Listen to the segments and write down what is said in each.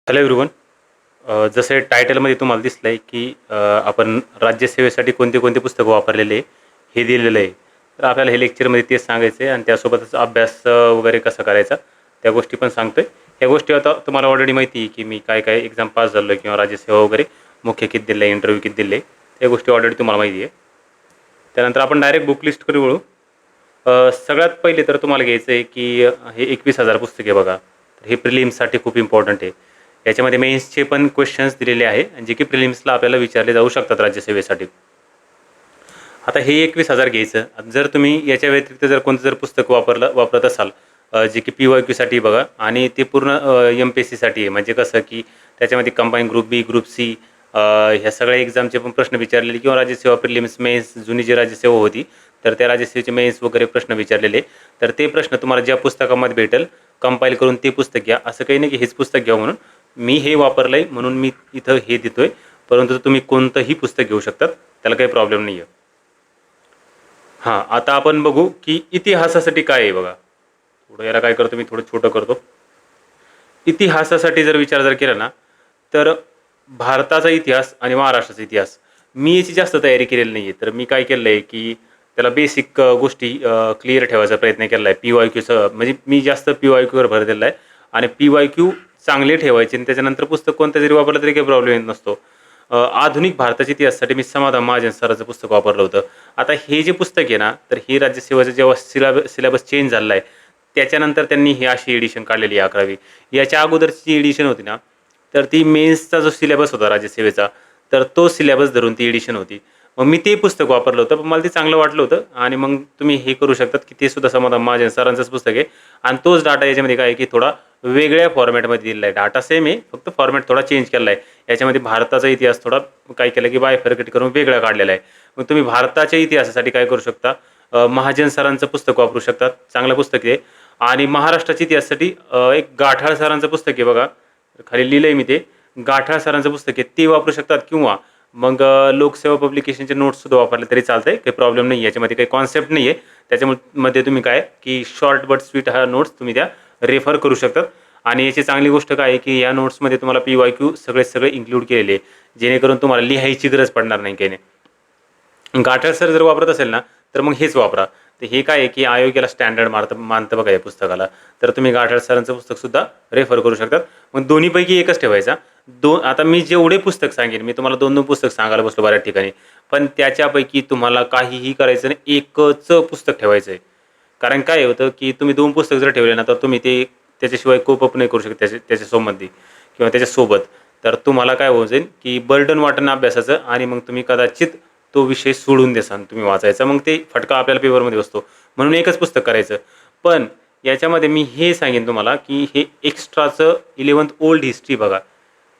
Hello everyone. जसे टायटलमध्ये तुम्हाला दिसलं आहे की आपण राज्यसेवेसाठी कोणते कोणते पुस्तकं वापरलेले आहे हे दिलेलं आहे. तर आपल्याला हे लेक्चरमध्ये तेच सांगायचं आहे आणि त्यासोबतच अभ्यास वगैरे कसा करायचा त्या गोष्टी पण सांगतो आहे. ह्या गोष्टी आता तुम्हाला ऑलरेडी माहिती आहे की मी काय काय एक्झाम पास झालो आहे किंवा राज्यसेवा वगैरे मुख्य किती दिलं आहे, इंटरव्ह्यू किती दिले, त्या गोष्टी ऑलरेडी तुम्हाला माहिती आहे. त्यानंतर आपण डायरेक्ट बुक लिस्टकडे वळू. सगळ्यात पहिले तर तुम्हाला घ्यायचं आहे की हे 21,000 पुस्तके बघा. तर हे प्रिलिम्ससाठी खूप इम्पॉर्टंट आहे. याच्यामध्ये मेन्सचे पण क्वेश्चन्स दिलेले आहे जे की प्रिलिम्सला आपल्याला विचारले जाऊ शकतात राज्यसेवेसाठी. आता हे 21,000 घ्यायचं. जर तुम्ही याच्या व्यतिरिक्त जर कोणतं जर पुस्तक वापरत असाल जे की PYQसाठी बघा आणि ते पूर्ण MPSCसाठी आहे. म्हणजे कसं की त्याच्यामध्ये कंबाईन ग्रुप बी, ग्रुप सी ह्या सगळ्या एक्झामचे पण प्रश्न विचारलेले किंवा राज्यसेवा प्रिलिम्स, मेन्स जुनी जी राज्यसेवा होती तर त्या राज्यसेवेचे मेन्स वगैरे प्रश्न विचारलेले. तर ते प्रश्न तुम्हाला ज्या पुस्तकामध्ये भेटेल कंपाईल करून ते पुस्तक घ्या. असं काही नाही की हेच पुस्तक घ्या म्हणून. मी हे वापरलं आहे म्हणून मी इथं हे देतो आहे. परंतु तुम्ही कोणतंही पुस्तक घेऊ शकतात, त्याला काही प्रॉब्लेम नाही आहे. हां, आता आपण बघू की इतिहासासाठी काय आहे बघा. थोडं याला काय करतो मी, थोडं छोटं करतो. इतिहासासाठी जर विचार जर केला ना तर भारताचा इतिहास आणि महाराष्ट्राचा इतिहास मी याची जास्त तयारी केलेली नाही आहे. तर मी काय केलं आहे की त्याला बेसिक गोष्टी क्लिअर ठेवायचा प्रयत्न केला आहे. PYQचं म्हणजे मी जास्त PYQवर भर दिला आहे आणि PYQ चांगले ठेवायचे आणि त्याच्यानंतर पुस्तक कोणतं जरी वापरलं तरी काही प्रॉब्लेम येत नसतो. आधुनिक भारताच्या इतिहासासाठी मी समाधान महाजन सरांचं पुस्तक वापरलं होतं. आता हे जे पुस्तक आहे ना तर हे राज्यसेवेचं जेव्हा सिलेबस चेंज झाला आहे त्याच्यानंतर त्यांनी ही अशी एडिशन काढलेली आहे 11वी. याच्या अगोदरची जी एडिशन होती ना तर ती मेन्सचा जो सिलेबस होता राज्यसेवेचा तर तो सिलेबस धरून ती एडिशन होती. मग मी ते पुस्तक वापरलं होतं पण मला ते चांगलं वाटलं होतं आणि मग तुम्ही हे करू शकतात की ते सुद्धा समाधान महाजन सरांचंच पुस्तक आहे आणि तोच डाटा याच्यामध्ये काय आहे की थोडा वेगळ्या फॉर्मॅटमध्ये दिलेला आहे. डाटा सेम आहे, फक्त फॉर्मॅट थोडा चेंज केला आहे. याच्यामध्ये भारताचा इतिहास थोडा काय केलं की बायफर्केट करून वेगळा काढलेला आहे. मग तुम्ही भारताच्या इतिहासासाठी काय करू शकता, महाजन सरांचं पुस्तक वापरू शकतात, चांगलं पुस्तक आहे. आणि महाराष्ट्राच्या इतिहासासाठी एक गाठाळ सरांचं पुस्तक आहे बघा, खाली लिहिलं आहे मी ते, गाठाळ सरांचं पुस्तक आहे ते वापरू शकतात किंवा मग लोकसेवा पब्लिकेशनचे नोट्ससुद्धा वापरले तरी चालतं आहे, काही प्रॉब्लेम नाही आहे. याच्यामध्ये काही कॉन्सेप्ट नाही आहे. त्याच्यामध्ये तुम्ही काय की शॉर्ट बट स्वीट हा नोट्स तुम्ही त्या रेफर करू शकतात. आणि याची चांगली गोष्ट काय आहे की या नोट्समध्ये तुम्हाला PYQ सगळे इन्क्लूड केलेले आहे, जेणेकरून तुम्हाला लिहायची गरज पडणार नाही काही नाही. गाठाळ सर जर वापरत असेल ना तर मग हेच वापरा. तर हे काय आहे की आयोग याला स्टँडर्ड मानतं बघा या पुस्तकाला. तर तुम्ही गाठाळ सरांचं पुस्तकसुद्धा रेफर करू शकतात. मग दोन्हीपैकी एकच ठेवायचा. आता मी जेवढे पुस्तक सांगेन, मी तुम्हाला 2-2 पुस्तक सांगायला बसलो बऱ्याच ठिकाणी. पण त्याच्यापैकी तुम्हाला काहीही करायचं नाही, एकच पुस्तक ठेवायचं आहे. कारण काय होतं की तुम्ही 2 पुस्तक जर ठेवले ना तर तुम्ही ते त्याच्याशिवाय कोप अप नाही करू शकत त्याच्यासंबंधी किंवा त्याच्यासोबत. तर तुम्हाला काय होऊन जाईल की बर्डन वाटेल अभ्यासाचं आणि मग तुम्ही कदाचित तो विषय सोडून देसान तुम्ही वाचायचा. मग ते फटका आपल्याला पेपरमध्ये बसतो. म्हणून एकच पुस्तक करायचं. पण याच्यामध्ये मी हे सांगेन तुम्हाला की हे एक्स्ट्राचं 11th ओल्ड हिस्ट्री बघा.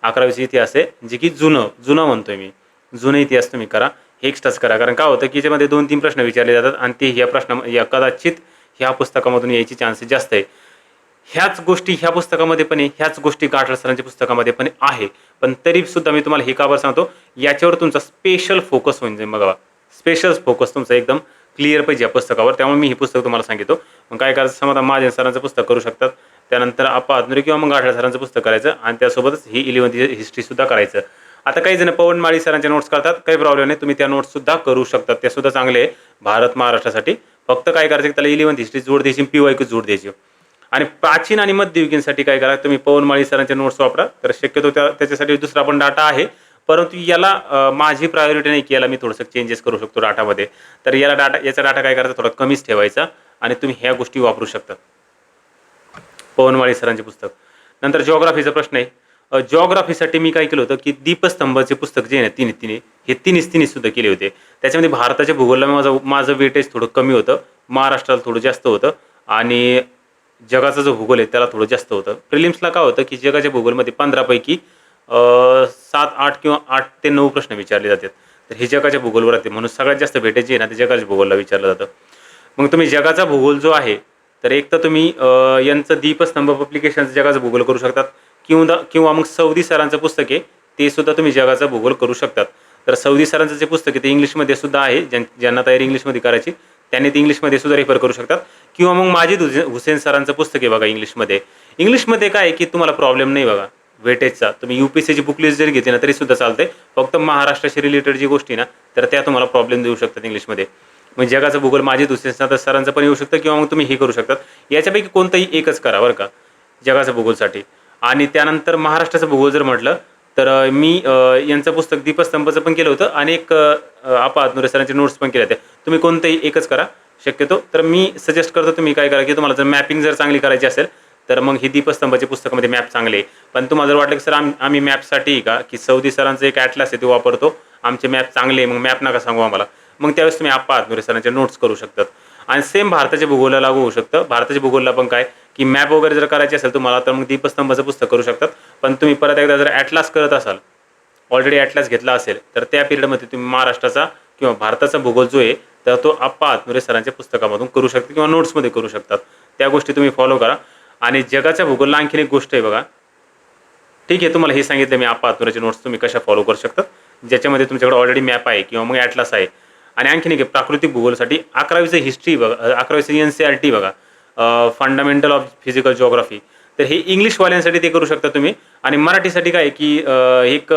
11वीचा इतिहास आहे, जे की जुनं म्हणतोय मी. जुनं इतिहास तुम्ही करा, हे एक्स्ट्राच करा. कारण काय होतं की याच्यामध्ये 2-3 प्रश्न विचारले जातात आणि ते कदाचित ह्या पुस्तकामधून यायची चान्सेस जास्त आहे. ह्याच गोष्टी ह्या पुस्तकामध्ये पण आहे, ह्याच गोष्टी गाठाळ सरांच्या पुस्तकामध्ये पण आहे. पण तरीसुद्धा मी तुम्हाला हे का बरं सांगतो, याच्यावर तुमचा स्पेशल फोकस होऊन जाईल बघा. स्पेशल फोकस तुमचा एकदम क्लिअर पाहिजे या पुस्तकावर. त्यामुळे मी हे पुस्तक तुम्हाला सांगितलं. मग काय करायचं, समाधान महाजन सरांचं पुस्तक करू शकतात. त्यानंतर आप्पा हातनुरे किंवा मग गाठाळ सरांचं पुस्तक करायचं आणि त्यासोबतच ही 11th हिस्ट्रीसुद्धा करायचं. आता काही जण पवन माळी सरांच्या नोट्स करतात, काही प्रॉब्लेम नाही, तुम्ही त्या नोट्ससुद्धा करू शकतात. त्या सुद्धा चांगले आहे भारत महाराष्ट्रासाठी. फक्त काय करायचं की त्याला 11th हिस्ट्री जोड द्यायची, PYQ जोड द्यायची. आणि प्राचीन आणि मध्ययुगीनसाठी काय करा, तुम्ही पवन माळी सरांचे नोट्स वापरा. तर शक्यतो त्याच्यासाठी दुसरा पण डाटा आहे, परंतु याला माझी प्रायोरिटी नाही की याला मी थोडंसं चेंजेस करू शकतो डाटामध्ये. तर याचा डाटा काय करायचा, थोडा कमीच ठेवायचा आणि तुम्ही ह्या गोष्टी वापरू शकता. पवन माळी सरांचे पुस्तक. नंतर जिओग्राफीचा प्रश्न आहे. जिओग्राफीसाठी मी काय केलं होतं की दीपस्तंभाचे पुस्तक जे आहे ना तिन्ही सुद्धा केले होते. त्याच्यामध्ये भारताच्या भूगोलला माझं वेटेज थोडं कमी होतं, महाराष्ट्राला थोडं जास्त होतं आणि जगाचा जो भूगोल आहे त्याला थोडं जास्त होतं. प्रिलिम्सला काय होतं की जगाच्या भूगोलमध्ये 15 पैकी 7-8 किंवा 8 ते 9 प्रश्न विचारले जातात. तर हे जगाच्या भूगोलवर राहते म्हणून सगळ्यात जास्त भेटेज जे आहे ना ते जगाच्या भूगोलला विचारलं जातं. मग तुम्ही जगाचा भूगोल जो आहे तर एक तर तुम्ही यांचं दीपस्तंभ पब्लिकेशनचं जगाचा भूगोल करू शकतात किंवा मग सौदी सरांचं पुस्तक आहे ते सुद्धा तुम्ही जगाचा भूगोल करू शकतात. तर सौदी सरांचं जे पुस्तक आहे ते इंग्लिशमध्ये सुद्धा आहे. ज्यांना तयारी इंग्लिशमध्ये करायची त्यांनी ते इंग्लिशमध्ये सुद्धा रेफर करू शकतात. किंवा मग माजिद हुसेन सरांचं पुस्तक आहे बघा इंग्लिशमध्ये. इंग्लिशमध्ये काय आहे की तुम्हाला प्रॉब्लेम नाही बघा. वेटेजचा तुम्ही UPSCची बुक लिस्ट जरी घेतली ना तरी सुद्धा चालते. फक्त महाराष्ट्राशी रिलेटेड जी गोष्टी ना तर त्या तुम्हाला प्रॉब्लेम देऊ शकतात इंग्लिशमध्ये. मग जगाचं भूगोल माझी दुसरी सरांचं पण येऊ शकतं किंवा मग तुम्ही हे करू शकतात. याच्यापैकी कोणतंही एकच करा बरं का जगाचं भूगोलसाठी. आणि त्यानंतर महाराष्ट्राचं भूगोल जर म्हटलं तर मी यांचं पुस्तक दीपस्तंभचं पण केलं होतं आणि एक आपा हातनुरे सरांचे नोट्स पण केल्या होत्या. तुम्ही कोणतंही एकच करा शक्यतो. तर मी सजेस्ट करतो तुम्ही काय करा की तुम्हाला जर मॅपिंग जर चांगली करायची असेल तर मग ही दीपस्तंभाच्या पुस्तकामध्ये मॅप चांगले आहे. पण तुम्हाला जर वाटलं की सर आम्ही मॅपसाठी का की सौदी सरांचं एक ॲटलास आहे ते वापरतो, आमचे मॅप चांगले आहे, मग मॅप नका सांगू आम्हाला, मग त्यावेळेस तुम्ही आप्पा हातनुरे सरांचे नोट्स करू शकतात. आणि सेम भारताच्या भूगोलाला लागू होऊ शकतं. भारताच्या भूगोलला पण काय की मॅप वगैरे जर करायची असेल तुम्हाला तर मग दीपस्तंभाचं पुस्तक करू शकतात. पण तुम्ही परत एकदा जर ॲटलास करत असाल, ऑलरेडी ॲटलास घेतला असेल तर त्या पिरियडमध्ये तुम्ही महाराष्ट्राचा किंवा भारताचा भूगोल जो आहे तर तो आप्पा हातनुरे सरांच्या पुस्तकामधून करू शकता किंवा नोट्समध्ये करू शकतात. त्या गोष्टी तुम्ही फॉलो करा. आणि जगाच्या भूगोलला आणखीन एक गोष्ट आहे बघा. ठीक आहे, तुम्हाला हे सांगितलं मी आप्पा हातनुरेचे नोट्स तुम्ही कशा फॉलो करू शकतात, ज्याच्यामध्ये तुमच्याकडे ऑलरेडी मॅप आहे किंवा मग ॲटलास आहे. आणि आणखीन एक प्राकृतिक भूगोलसाठी 11वीचं हिस्ट्री बघा, 11वीचं NCERT बघा, फंडामेंटल ऑफ फिजिकल जिओग्राफी. तर हे इंग्लिशवाल्यांसाठी ते करू शकता तुम्ही. आणि मराठीसाठी काय की एक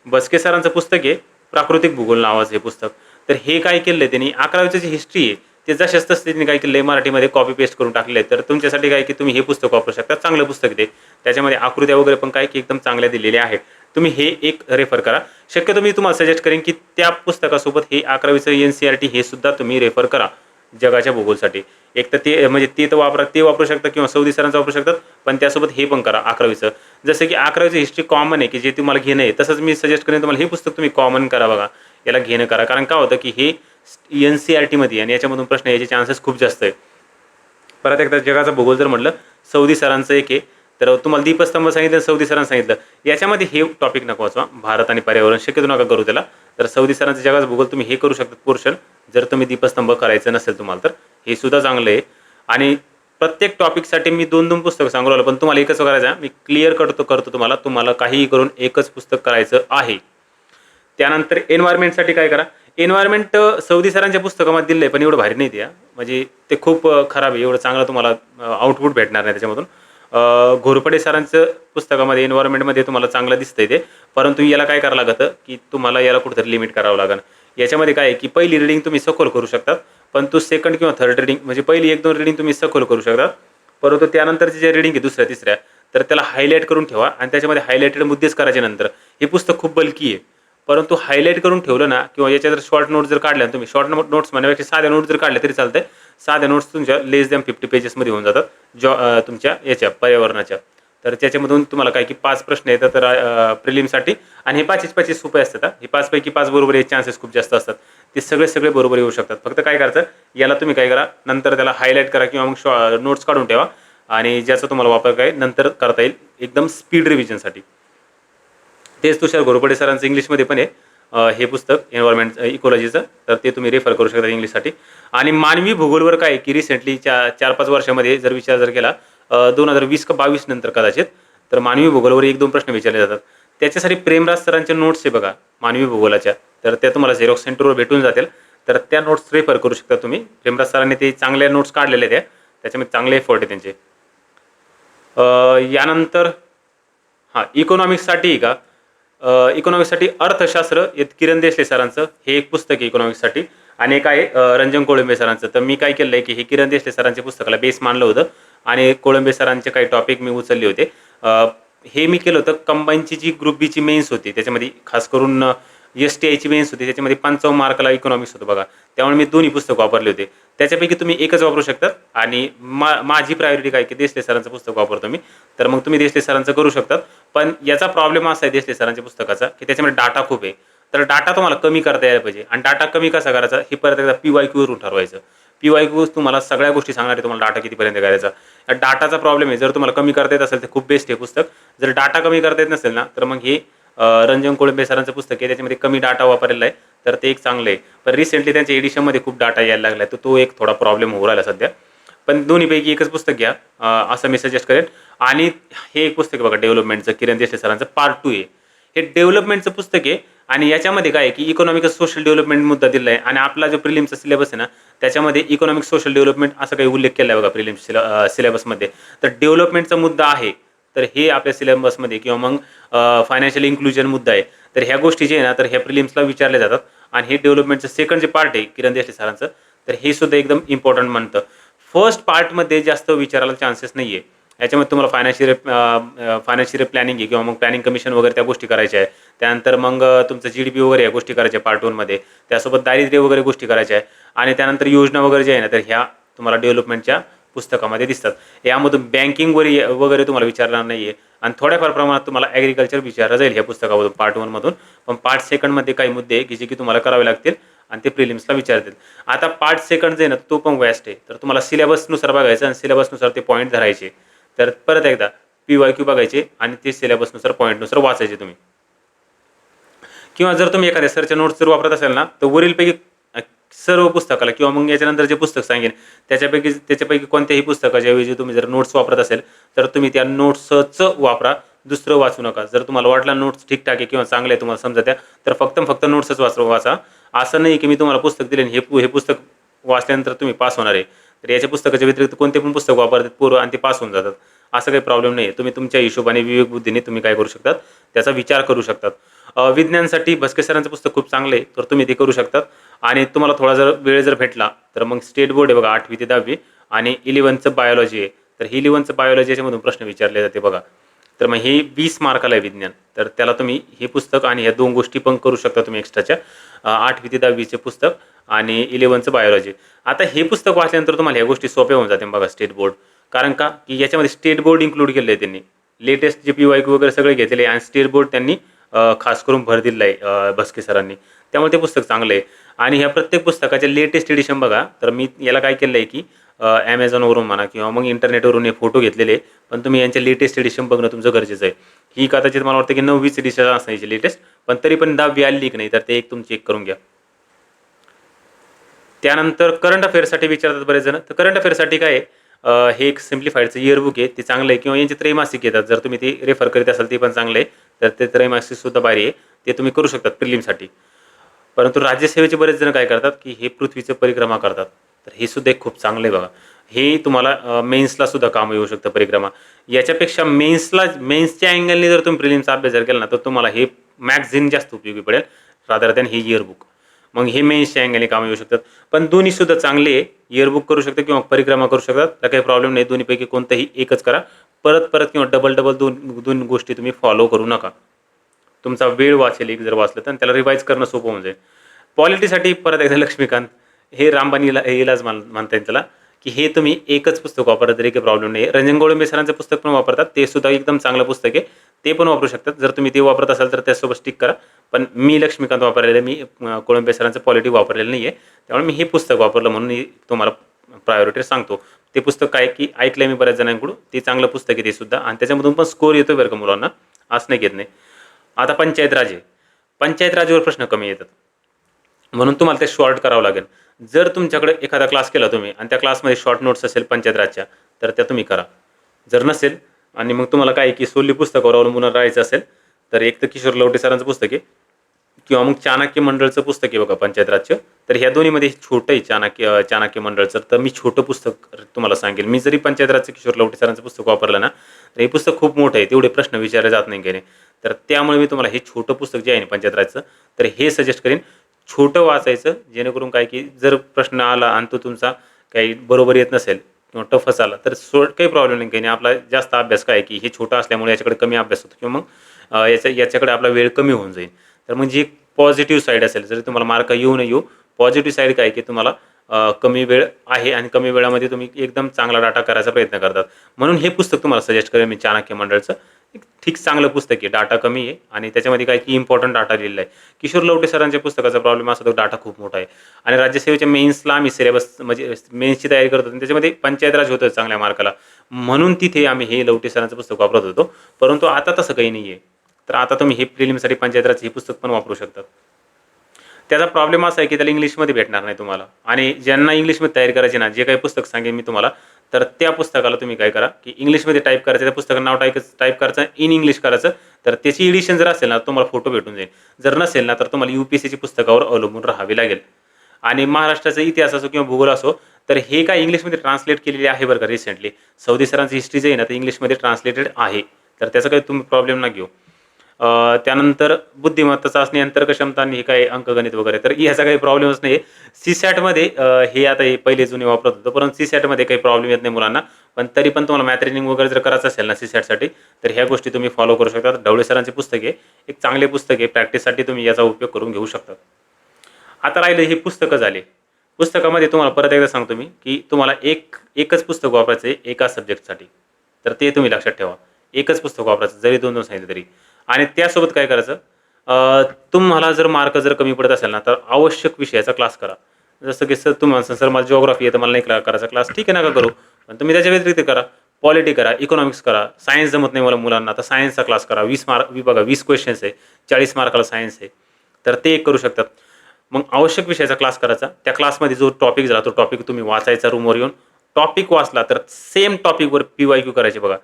बसके सरांचं पुस्तक आहे प्राकृतिक भूगोल नावाचं हे पुस्तक. तर हे काय केलं आहे त्यांनी 11वीचं जी हिस्ट्री आहे ते जशाच तसं त्यांनी काय केलं आहे मराठीमध्ये कॉपी पेस्ट करून टाकले आहे. तर तुमच्यासाठी काय की तुम्ही हे पुस्तक वापरू शकता. चांगलं पुस्तक ते, त्याच्यामध्ये आकृत्या वगैरे पण काय की एकदम चांगल्या दिलेल्या आहेत. तुम्ही हे एक रेफर करा. शक्यतो मी तुम्हाला सजेस्ट करेन की त्या पुस्तकासोबत हे 11वीचं NCERT हे सुद्धा तुम्ही रेफर करा जगाच्या भूगोलसाठी. एक तर ते म्हणजे ते वापरू शकता किंवा सौदी सरांचं वापरू शकतात, पण त्यासोबत हे पण करा 11वीचं. जसं की 11वीचं हिस्ट्री कॉमन आहे की जे तुम्हाला घेणं आहे, तसंच मी सजेस्ट करेन तुम्हाला हे पुस्तक तुम्ही कॉमन करा बघा, याला घेणं करा. कारण काय होतं की हे NCERTमध्ये आणि याच्यामधून प्रश्न याचे चान्सेस खूप जास्त आहे. परत एकदा जगाचा भूगोल जर म्हटलं सौदी सरांचं एक आहे, तर तुम्हाला दीपस्तंभ सांगितलं, सौदी सरांचं सांगितलं, याच्यामध्ये हे टॉपिक नको वाचवा, भारत आणि पर्यावरण शक्यतो नका करू त्याला. तर सौदी सरांचं जगाचा भूगोल तुम्ही हे करू शकता पोर्शन, जर तुम्ही दीपस्तंभ करायचं नसेल तुम्हाला तर हे सुद्धा चांगलं आहे. आणि प्रत्येक टॉपिकसाठी मी 2-2 पुस्तकं सांगू लागलो, पण तुम्हाला एकच करायचं आहे. मी क्लिअर करतो तुम्हाला काहीही करून एकच पुस्तक करायचं आहे. त्यानंतर एन्व्हायरमेंटसाठी काय करा, एन्व्हायरमेंट सौदी सरांच्या पुस्तकामध्ये दिलं आहे पण एवढं भारी नाही ते, म्हणजे ते खूप खराब आहे. एवढं चांगलं तुम्हाला आउटपुट भेटणार नाही त्याच्यामधून. घोरपडे सरांचं पुस्तकामध्ये एन्व्हायरमेंटमध्ये तुम्हाला चांगलं दिसतंय ते, परंतु याला काय करावं लागतं की तुम्हाला याला कुठेतरी लिमिट करावं लागेल. याच्यामध्ये काय आहे की पहिली रिडिंग तुम्ही सखोल करू शकतात, पण तो सेकंड किंवा थर्ड रिडिंग म्हणजे पहिली 1-2 रिडिंग तुम्ही सखोल करू शकता, परंतु त्यानंतरची जे रिडिंग आहे दुसऱ्या तिसऱ्या तर त्याला हायलाईट करून ठेवा आणि त्याच्यामध्ये हायलाइटेड मुद्देच करायचे. नंतर हे पुस्तक खूप बल्की आहे, परंतु हायलाईट करून ठेवलं ना किंवा याच्या जर शॉर्ट नोट्स जर काढल्या, तुम्ही शॉर्ट नोट्स म्हणण्यापेक्षा साध्या नोट्स जर काढल्या तरी चालतंय. साध्या नोट्स तुमच्या लेस दॅन 50 पेजेसमध्ये होऊन जातात तुमच्या याच्या पर्यावरणाच्या. तर त्याच्यामधून तुम्हाला काय की 5 प्रश्न येतात तर प्रिलिमसाठी, आणि हे 5 सोपे असतात. हे 5 पैकी 5 बरोबर याचे चान्सेस खूप जास्त असतात. ते सगळे बरोबर येऊ शकतात. फक्त काय करायचं, याला तुम्ही काय करा, नंतर त्याला हायलाईट करा किंवा मग नोट्स काढून ठेवा आणि ज्याचा तुम्हाला वापर काय नंतर करता येईल एकदम स्पीड रिव्हिजनसाठी. तेच तुषार घोरपडे सरांचं इंग्लिशमध्ये पण आहे हे पुस्तक एन्व्हायरमेंट इकॉलॉजीचं, तर ते तुम्ही रेफर करू शकता इंग्लिशसाठी. आणि मानवी भूगोलवर काय की रिसेंटली 4-5 वर्षामध्ये जर विचार जर केला 2020 का 22 नंतर कदाचित, तर मानवी भूगोलवर 1-2 प्रश्न विचारले जातात. त्याच्यासाठी प्रेमराज सरांचे नोट्स आहे बघा मानवी भूगोलाच्या, तर त्या तुम्हाला झेरॉक्स सेंटरवर भेटून जातील. तर त्या नोट्स रेफर करू शकता तुम्ही. प्रेमराज सरांनी ते चांगल्या नोट्स काढलेले आहेत, त्याच्यामध्ये चांगले एफर्ट आहे त्यांचे. यानंतर इकॉनॉमिक्ससाठी का इकॉनॉमिक्ससाठी अर्थशास्त्र किरण देशले सरांचं हे एक पुस्तक आहे इकॉनॉमिक्ससाठी, आणि एक आहे रंजन कोळंबे सरांचं. तर मी काय केलं आहे की हे किरण देशले सरांच्या पुस्तकाला बेस मानलं होतं आणि कोळंबे सरांचे काही टॉपिक मी उचलले होते. हे मी केलं होतं कंबाईनची जी ग्रुप बीची मेन्स होती त्याच्यामध्ये खास करून STIची मेन्स होती, त्याच्यामध्ये 55 मार्काला इकॉनॉमिक्स होतं बघा. त्यामुळे मी दोन्ही पुस्तक वापरले होते. त्याच्यापैकी तुम्ही एकच वापरू शकता आणि माझी प्रायोरिटी काय की देशले सरांचं पुस्तक वापरतो मी, तर मग तुम्ही देशले सरांचं करू शकतात. पण याचा प्रॉब्लेम असा आहे देशले सरांच्या पुस्तकाचा की त्याच्यामध्ये डाटा खूप आहे. तर डाटा तुम्हाला कमी करता यायला पाहिजे, आणि डाटा कमी कसा करायचा हे परत एकदा PYQ वरून ठरवायचं. PYQ तुम्हाला सगळ्या गोष्टी सांगणार आहे, तुम्हाला डाटा कितीपर्यंत करायचा. डाटाचा प्रॉब्लेम आहे, जर तुम्हाला कमी करता येत असेल तर खूप बेस्ट आहे पुस्तक. जर डाटा कमी करता येत नसेल ना तर मग हे रंजन कोळंबे सरांचं पुस्तक आहे, त्याच्यामध्ये कमी डाटा वापरलेला आहे, तर ते एक चांगलं आहे. पण रिसेंटली त्यांच्या एडिशनमध्ये खूप डाटा यायला लागला आहे, तर तो एक थोडा प्रॉब्लेम होऊ राहिला सध्या. पण दोन्हीपैकी एकच पुस्तक घ्या असं मी सजेस्ट करेन. आणि हे एक पुस्तक बघा डेव्हलपमेंटचं किरण देशले सरांचं पार्ट 2 आहे. हे डेव्हलपमेंटचं पुस्तक आहे आणि याच्यामध्ये काय आहे की इकॉनॉमिक सोशल डेव्हलपमेंट मुद्दा दिला आहे, आणि आपला जो प्रिलिमचा सिलेबस आहे ना त्याच्यामध्ये इकॉनॉमिक सोशल डेव्हलपमेंट असा काही उल्लेख केला आहे बघा प्रिलिम्स सिलेबसमध्ये. तर डेव्हलपमेंटचा मुद्दा आहे, तर हे आपल्या सिलेबसमध्ये किंवा मग फायनान्शियल इन्क्लुजन मुद्दा आहे. तर ह्या गोष्टी जे आहे ना, तर ह्या प्रिलिम्सला विचारल्या जातात आणि हे डेव्हलपमेंटचं सेकंड जे पार्ट आहे किरण देशले सरांचं, तर हे सुद्धा एकदम इम्पॉर्टंट म्हणतं. फर्स्ट पार्टमध्ये जास्त विचारायला चान्सेस नाही आहे. याच्यामध्ये तुम्हाला फायनान्शियल प्लॅनिंग आहे किंवा मग प्लॅनिंग कमिशन वगैरे त्या गोष्टी करायच्या आहे. त्यानंतर मग तुमचं GDP वगैरे या गोष्टी करायच्या पार्ट 1मध्ये. त्यासोबत दारिद्र्य वगैरे गोष्टी करायच्या आहे आणि त्यानंतर योजना वगैरे जे आहे ना, तर ह्या तुम्हाला डेव्हलपमेंटच्या पुस्तकामध्ये दिसतात. यामधून बँकिंग वगैरे तुम्हाला विचारणार नाही आहे आणि थोड्याफार प्रमाणात तुम्हाला ॲग्रिकल्चर विचारलं जाईल ह्या पुस्तकामधून पार्ट 1मधून. पण पार्ट 2मध्ये काही मुद्दे आहे की जे की तुम्हाला करावे लागतील आणि ते प्रिलिम्सला विचारतील. आता पार्ट 2 जे आहे ना, तो पण व्यास्ट आहे. तर तुम्हाला सिलेबसनुसार बघायचं आणि सिलेबसनुसार ते पॉईंट धरायचे. तर परत एकदा PYQ बघायचे आणि ते सिलेबसनुसार पॉईंटनुसार वाचायचे तुम्ही. किंवा जर तुम्ही एखाद्या सर्च नोट्स जर वापरत असाल ना, तर वरीलपैकी सर्व पुस्तकाला किंवा मग याच्यानंतर जे पुस्तक सांगेन त्याच्यापैकी कोणत्याही पुस्तकाच्या ऐवजी तुम्ही जर नोट्स वापरत असेल तर तुम्ही त्या नोट्सचं वापरा, दुसरं वाचू नका. जर तुम्हाला वाटलं नोट्स ठीकठाक आहे किंवा चांगले आहे तुम्हाला समजा त्या, तर फक्त नोट्सच वाचा. असं नाही की मी तुम्हाला पुस्तक दिले हे पुस्तक वाचल्यानंतर तुम्ही पास होणार आहे. तर याच्या पुस्तकाच्या व्यतिरिक्त कोणते पण पुस्तक वापरतात पोरं आणि ते पास होऊन जातात. असं काही प्रॉब्लेम नाही आहे. तुम्ही तुमच्या हिशोबाने विवेकबुद्धीने तुम्ही काय करू शकतात, त्याचा विचार करू शकतात. विज्ञानसाठी भस्के सरांचं पुस्तक खूप चांगलं आहे, तर तुम्ही ते करू शकतात. आणि तुम्हाला थोडा वेळ जर भेटला तर मग स्टेट बोर्ड आहे बघा 8वी ते 10वी आणि 11चं बायोलॉजी आहे. तर 11चं बायोलॉजी याच्यामधून प्रश्न विचारले जाते बघा. तर मग हे 20 मार्काला आहे विज्ञान. तर त्याला तुम्ही हे पुस्तक आणि ह्या 2 गोष्टी पण करू शकता तुम्ही एक्स्ट्राच्या. 8वी ते 10वीचे पुस्तक आणि 11चं बायोलॉजी. आता हे पुस्तक वाचल्यानंतर तुम्हाला ह्या गोष्टी सोप्या होऊन जाते बघा स्टेट बोर्ड. कारण का की याच्यामध्ये स्टेट बोर्ड इन्क्लूड केलेलं आहे त्यांनी. लेटेस्ट जे PYQ वगैरे सगळे घेतलेले आहे आणि स्टेट बोर्ड त्यांनी खास करून भर दिलेला आहे भस्के सरांनी. त्यामुळे ते पुस्तक चांगलं आहे. आणि ह्या प्रत्येक पुस्तकाचे लेटेस्ट एडिशन बघा. तर मी याला काय केलं आहे की Amazonवरून म्हणा किंवा मग इंटरनेटवरून हे फोटो घेतलेले, पण तुम्ही यांचे लेटेस्ट एडिशन बघणं तुमचं गरजेचं आहे. ही कदाचित मला वाटतं की 9वीच एडिशन असायची लेटेस्ट, पण तरी पण 10वी आली की नाही तर ते एक तुम्ही चेक करून घ्या. त्यानंतर करंट अफेअर्ससाठी विचारतात बरेच जण. तर करंट अफेअर्ससाठी काय आहे, हे एक सिम्प्लिफाईडचं इयरबुक आहे, ते चांगलं आहे. किंवा यांचे त्रैमासिक येतात, जर तुम्ही ते रेफर करीत असाल ते पण चांगलं आहे. तर ते त्रैमासिकसुद्धा भारी आहे, ते तुम्ही करू शकतात प्रिलिमसाठी. परंतु राज्यसेवेचे बरेच जण काय करतात की हे पृथ्वीचं परिक्रमा करतात. तर हे सुद्धा एक खूप चांगलं आहे बघा. हे तुम्हाला मेन्सला सुद्धा कामं येऊ शकतं परिक्रमा. याच्यापेक्षा मेन्सच्या अँगलने जर तुम्ही प्रिलिमचा अभ्यास जर केला ना, तर तुम्हाला हे मॅगझिन जास्त उपयोगी पडेल रादर दॅन हे इयरबुक. मग हे मेन्सच्या अँगलने कामं येऊ शकतात. पण दोन्ही सुद्धा चांगले आहे. इयरबुक करू शकता किंवा परिक्रमा करू शकतात, तर काही प्रॉब्लेम नाही. दोन्हीपैकी कोणतंही एकच करा. परत किंवा डबल दोन गोष्टी तुम्ही फॉलो करू नका. तुमचा वेळ वाचेल एक जर वाचलं तर, त्याला रिवाईज करणं सोपं होऊन जाईल. पॉलिटीसाठी परत एकदा लक्ष्मीकांत हे रामबाण इलाज म्हणता येईल त्याला, की हे तुम्ही एकच पुस्तक वापरा तरी काही प्रॉब्लेम नाही. रंजन गोळंबे सरांचं पुस्तक पण वापरतात, ते सुद्धा एकदम चांगलं पुस्तक आहे, ते पण वापरू शकतात. जर तुम्ही ते वापरत असाल तर त्यासोबत स्टिक करा. पण मी लक्ष्मीकांत वापरलेलं आहे, मी कोळंबे सरांचं पॉलिटी वापरलेलं नाही आहे. त्यामुळे मी हे पुस्तक वापरलं म्हणून तुम्हाला प्रायोरिटी सांगतो. ते पुस्तक काय की ऐकलं आहे मी बऱ्याच जणांकडून, ते चांगलं पुस्तक आहे ते सुद्धा आणि त्याच्यामधून पण स्कोर येतो बरं का मुलांना, असं नाही घेत नाही. आता पंचायत राज आहे. पंचायत राजवर प्रश्न कमी येतात म्हणून तुम्हाला ते शॉर्ट करावं लागेल. जर तुमच्याकडे एखादा क्लास केला तुम्ही आणि त्या क्लासमध्ये शॉर्ट नोट्स असेल पंचायत राजच्या, तर त्या तुम्ही करा. जर नसेल आणि मग तुम्हाला काय की सोल्ली पुस्तकावर अवलंबून राहायचं असेल, तर एक तर किशोर लवटे सरांचं पुस्तक आहे किंवा मग चाणक्य मंडळचं पुस्तक आहे बघा पंचायत राजचं. तर ह्या दोन्हीमध्ये छोटं आहे चाणक्य मंडळचं. तर मी छोटं पुस्तक तुम्हाला सांगेल. मी जरी पंचायत राजचं किशोर लवटे सरांचं पुस्तक वापरलं ना, तर हे पुस्तक खूप मोठं आहे, तेवढे प्रश्न विचारले जात नाही काही. तर त्यामुळे मी तुम्हाला हे छोटं पुस्तक जे आहे ना पंचायत राजचं, तर हे सजेस्ट करेन. छोटं वाचायचं, जेणेकरून काय की जर प्रश्न आला आणि तो तुमचा काही बरोबर येत नसेल किंवा टफच आला तर काही प्रॉब्लेम नाही काही नाही. आपला जास्त अभ्यास काय की हे छोटं असल्यामुळे याच्याकडे कमी अभ्यास होतो किंवा मग याच्याकडे आपला वेळ कमी होऊन जाईल. तर मग जी पॉझिटिव्ह साईड असेल, जरी तुम्हाला मार्क येऊ न येऊ, पॉझिटिव्ह साईड काय की तुम्हाला कमी वेळ आहे आणि कमी वेळामध्ये तुम्ही एकदम चांगला डाटा करायचा प्रयत्न करतात. म्हणून हे पुस्तक तुम्हाला सजेस्ट करेन मी, चाणक्य मंडळचं. एक ठीक चांगलं पुस्तक आहे, डाटा कमी आहे आणि त्याच्यामध्ये काय की इम्पॉर्टंट डाटा लिहिलेला आहे. किशोर लवटे सरांच्या पुस्तकाचा प्रॉब्लेम असा तो डाटा खूप मोठा आहे आणि राज्यसेवेच्या मेन्सला आम्ही सिलेबस म्हणजे मेन्सची तयारी करत होतो आणि त्याच्यामध्ये पंचायत राज होतं चांगल्या मार्काला, म्हणून तिथे आम्ही हे लवटे सरांचं पुस्तक वापरत होतो. परंतु आता तसं काही नाही आहे. तर आता तुम्ही हे प्रिलिमसाठी पंचायत राज हे पुस्तक पण वापरू शकतात. त्याचा प्रॉब्लेम असा आहे की त्याला इंग्लिशमध्ये भेटणार नाही तुम्हाला. आणि ज्यांना इंग्लिशमध्ये तयारी करायची ना, जे काही पुस्तक सांगेन मी तुम्हाला, तर त्या पुस्तकाला तुम्ही काय करा की इंग्लिशमध्ये टाईप करायचं, त्या पुस्तकाचं नाव टाईप करायचं, इन इंग्लिश करायचं. तर त्याची एडिशन जर असेल ना, तुम्हाला फोटो भेटून जाईल. जर नसेल ना, तर तुम्हाला UPSC पुस्तकावर अवलंबून राहावे लागेल. आणि महाराष्ट्राचा इतिहास असो किंवा भूगोल असो, तर हे काय इंग्लिशमध्ये ट्रान्सलेट केलेले आहे बरं का रिसेंटली. सौदी सरांची हिस्ट्री जे आहे ना, ते इंग्लिशमध्ये ट्रान्सलेटेड आहे. तर त्याचा काही तुम्ही प्रॉब्लेम ना घेऊ. त्यानंतर बुद्धिमत्ता चाचणी, अंतर्क क्षमता आणि हे काय अंकगणित वगैरे, तर याचा काही प्रॉब्लेमच नाही आहे. सी-सॅटमध्ये हे आता हे पहिले जुने वापरत होतं, परंतु सी-सॅटमध्ये काही प्रॉब्लेम येत नाही मुलांना. पण तरी पण तुम्हाला मॅथ रिजनिंग वगैरे जर करायचं असेल ना सी-सॅटसाठी, तर ह्या गोष्टी तुम्ही फॉलो करू शकता. ढवळे सरांचे पुस्तक आहे, एक चांगले पुस्तक आहे. प्रॅक्टिससाठी तुम्ही याचा उपयोग करून घेऊ शकता. आता राहिलं ही पुस्तकं झाली. पुस्तकामध्ये तुम्हाला परत एकदा सांगतो मी, की तुम्हाला एकच पुस्तक वापरायचं आहे एका सब्जेक्टसाठी. तर ते तुम्ही लक्षात ठेवा. एकच पुस्तक वापरायचं, जरी 2-2 सांगितलं तरी. आणि त्यासोबत काय करायचं, तुम्हाला जर मार्क जर कमी पडत असेल ना, तर आवश्यक विषयाचा क्लास करा. जसं की सर तुम्हाला सर मला जिओग्राफी आहे, तर मला नाही करायचा क्लास, ठीक आहे नका करू. पण तुम्ही त्याच्या व्यतिरिक्त करा. पॉलिटी करा, इकॉनॉमिक्स करा. सायन्स जमत नाही मला मुलांना, तर सायन्सचा क्लास करा. 20 मार्क बघा, 20 क्वेश्चन्स आहे, 40 मार्काला सायन्स आहे. तर ते एक करू शकतात. मग आवश्यक विषयाचा क्लास करायचा. त्या क्लासमध्ये जो टॉपिक झाला तो टॉपिक तुम्ही वाचायचा रूमवर येऊन. टॉपिक वाचला तर सेम टॉपिकवर PYQ करायचे बघा.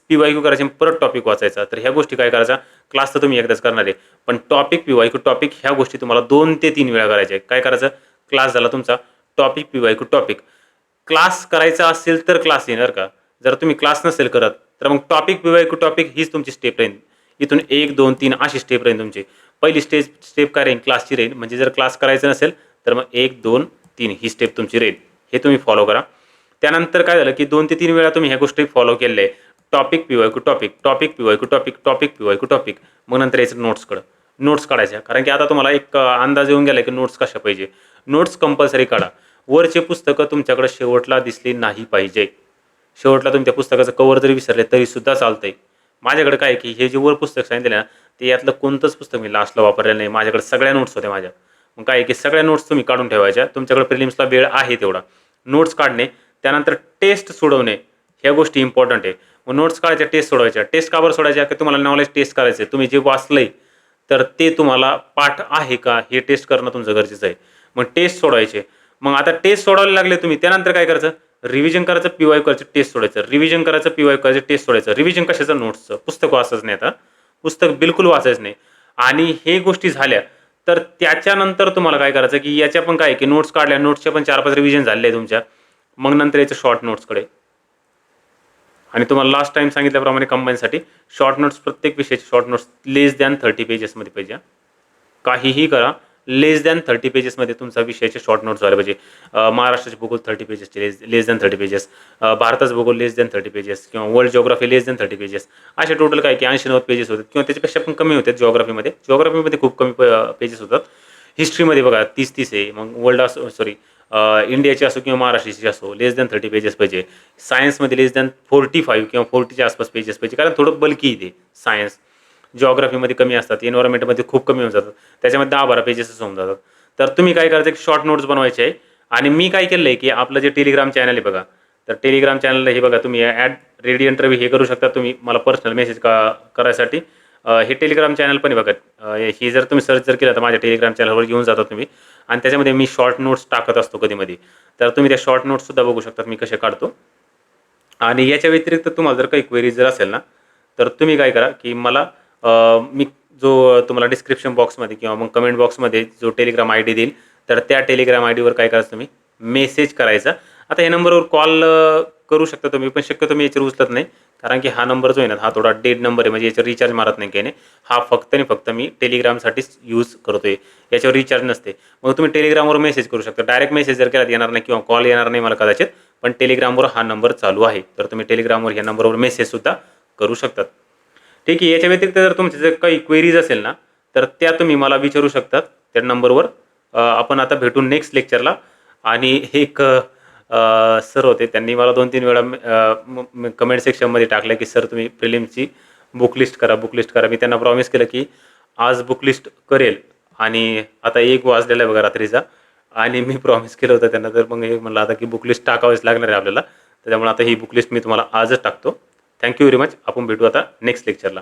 PYQ करायचे, परत टॉपिक वाचायचा. तर ह्या गोष्टी काय करायचा, क्लास तर तुम्ही एकदाच करणार आहे. पण टॉपिक PYQ टॉपिक ह्या गोष्टी तुम्हाला 2 ते 3 वेळा करायच्या आहे. काय करायचं, क्लास झाला तुमचा, टॉपिक PYQ टॉपिक. क्लास करायचा असेल तर क्लास येणार का? जर तुम्ही क्लास नसेल करत, तर मग टॉपिक PYQ टॉपिक हीच तुमची स्टेप राहील. इथून 1, 2, 3 अशी स्टेप राहील तुमची. पहिली स्टेप काय राहील, क्लासची राहील. म्हणजे जर क्लास करायचा नसेल तर मग 1, 2, 3 ही स्टेप तुमची राहील. हे तुम्ही फॉलो करा. त्यानंतर काय झालं, की 2 ते 3 वेळा तुम्ही ह्या गोष्टी फॉलो केलेल्या आहे. Topic PYQ topic, topic PYQ topic, topic PYQ topic. मग नंतर यायचं नोट्सकडं. नोट्स काढायच्या, कारण की आता तुम्हाला एक अंदाज येऊन गेला की नोट्स कशा पाहिजे. नोट्स कंपल्सरी काढा. वरचे पुस्तकं तुमच्याकडे शेवटला दिसली नाही पाहिजे. शेवटला तुम्ही त्या पुस्तकाचं कव्हर जरी विसरले तरी सुद्धा चालतंय. माझ्याकडे काय की हे जे वर पुस्तक सांगितले ना, ते यातलं कोणतंच पुस्तक मी लास्टला वापरलेलं नाही. माझ्याकडे सगळ्या नोट्स होत्या माझ्या. मग काय की सगळ्या नोट्स तुम्ही काढून ठेवायच्या. तुमच्याकडे प्रिलिम्सला वेळ आहे तेवढा. नोट्स काढणे, त्यानंतर टेस्ट सोडवणे, ह्या गोष्टी इम्पॉर्टंट आहे. मग नोट्स काढायच्या, टेस्ट सोडवायच्या. टेस्ट का बरं सोडायच्या, की तुम्हाला नॉलेज टेस्ट करायचं आहे. तुम्ही जे वाचलंय तर ते तुम्हाला पाठ आहे का हे टेस्ट करणं तुमचं गरजेचं आहे. मग टेस्ट सोडवायचे. मग आता टेस्ट सोडवायला लागले तुम्ही, त्यानंतर काय करायचं, रिव्हिजन करायचं, PYQ करायचं, टेस्ट सोडायचं. रिव्हिजन करायचं, PYQ करायचं, टेस्ट सोडायचं. रिव्हिजन कशाचं, नोट्सचं. पुस्तक वाचायचं नाही आता. पुस्तक बिलकुल वाचायचं नाही. आणि हे गोष्टी झाल्या तर त्याच्यानंतर तुम्हाला काय करायचं, की याच्या पण काय की नोट्स काढल्या, नोट्सच्या पण 4-5 रिव्हिजन झाले आहे तुमच्या. मग नंतर याच्या शॉर्ट नोट्सकडे. आणि तुम्हाला लास्ट टाइम सांगितल्याप्रमाणे कंबाईनसाठी शॉर्ट नोट्स, प्रत्येक विषयाचे शॉर्ट नोट्स लेस दॅन 30 पेजेसमध्ये पाहिजे. काहीही करा, लेस दॅन 30 पेजेसमध्ये तुमचा विषयाचे शॉर्ट नोट्स झाले पाहिजे. महाराष्ट्राचे भूगोल 30 पेजेसचे, लेस दॅन 30 पेजेस. भारताचं भूगोल लेस दॅन 30 पेजेस, किंवा वर्ल्ड जिओग्राफी लेस दॅन 30 पेजेस. असे टोटल काय की 80-90 पेजेस होतात, किंवा त्याच्यापेक्षा पण कमी होते जिओग्राफीमध्ये. जिओग्राफीमध्ये खूप कमी पेजेस होतात. हिस्ट्रीमध्ये बघा 30-30 आहे. मग वर्ल्ड असो, सॉरी इंडियाची असो किंवा महाराष्ट्राची असो, लेस दॅन 30 पेजेस पाहिजे. सायन्समध्ये लेस दॅन 45 किंवा 40च्या आसपास पेजेस पाहिजे, कारण थोडं बल्की ते सायन्स. जिओग्राफीमध्ये कमी असतात, एन्व्हायरमेंटमध्ये खूप कमी होऊन जातात, त्याच्यामध्ये 10-12 पेजेसच होऊन जातात. तर तुम्ही काय करायचं, की शॉर्ट नोट्स बनवायचे आहे. आणि मी काय केलं आहे, की आपलं जे टेलिग्राम चॅनल आहे बघा, तर टेलिग्राम चॅनलला हे बघा, तुम्ही ॲड रेडियंट रवी हे करू शकता तुम्ही मला पर्सनल मेसेज करायसाठी. हे टेलिग्राम चॅनल पण आहे बघा. हे जर तुम्ही सर्च जर केलं तर माझ्या टेलिग्राम चॅनलवर घेऊन जाता तुम्ही. आणि त्याच्यामध्ये मी शॉर्ट नोट्स टाकत असतो कधीमध्ये. तर तुम्ही त्या शॉर्ट नोट्ससुद्धा बघू शकता मी कसे काढतो. आणि याच्या व्यतिरिक्त तुम्हाला जर काही क्वेरीज जर असेल ना, तर तुम्ही काय करा, की मला मी जो तुम्हाला डिस्क्रिप्शन बॉक्समध्ये किंवा मग कमेंट बॉक्समध्ये जो टेलिग्राम ID देईल, तर त्या टेलिग्राम IDवर काय करायचं, तुम्ही मेसेज करायचा. आता या नंबरवर कॉल करू शकता तुम्ही, पण शक्यतो मी याच्यावर उचलत नाही, कारण की हा नंबर जो आहे ना, हा थोडा डेड नंबर आहे. म्हणजे याच्यावर रिचार्ज मारत नाही काही नाही. हा फक्त आणि फक्त मी टेलिग्रामसाठीच यूज करतो आहे. याच्यावर रिचार्ज नसते. मग तुम्ही टेलिग्रामवर मेसेज करू शकता. डायरेक्ट मेसेज जर केला येणार नाही, किंवा कॉल येणार नाही मला कदाचित, पण टेलिग्रामवर हा नंबर चालू आहे. तर तुम्ही टेलिग्रामवर ह्या नंबरवर मेसेजसुद्धा करू शकतात. ठीक आहे. याच्या व्यतिरिक्त जर तुमचे जर काही क्वेरीज असेल ना, तर त्या तुम्ही मला विचारू शकतात त्या नंबरवर. आपण आता भेटून नेक्स्ट लेक्चरला. आणि एक सर होते, त्यांनी मला 2-3 वेळा कमेंट सेक्शनमध्ये टाकलं, की सर तुम्ही प्रिलिम्सची बुक लिस्ट करा, बुक लिस्ट करा. मी त्यांना प्रॉमिस केलं, की आज बुक लिस्ट करेल. आणि आता 1 वाजलेला आहे बघा रात्रीचा, आणि मी प्रॉमिस केलं होतं त्यांना. तर मग हे म्हणलं आता की बुक लिस्ट टाकावीच लागणार आहे आपल्याला. त्याच्यामुळे आता ही बुक लिस्ट मी तुम्हाला आजच टाकतो. Thank you very much. आपण भेटू आता नेक्स्ट लेक्चरला.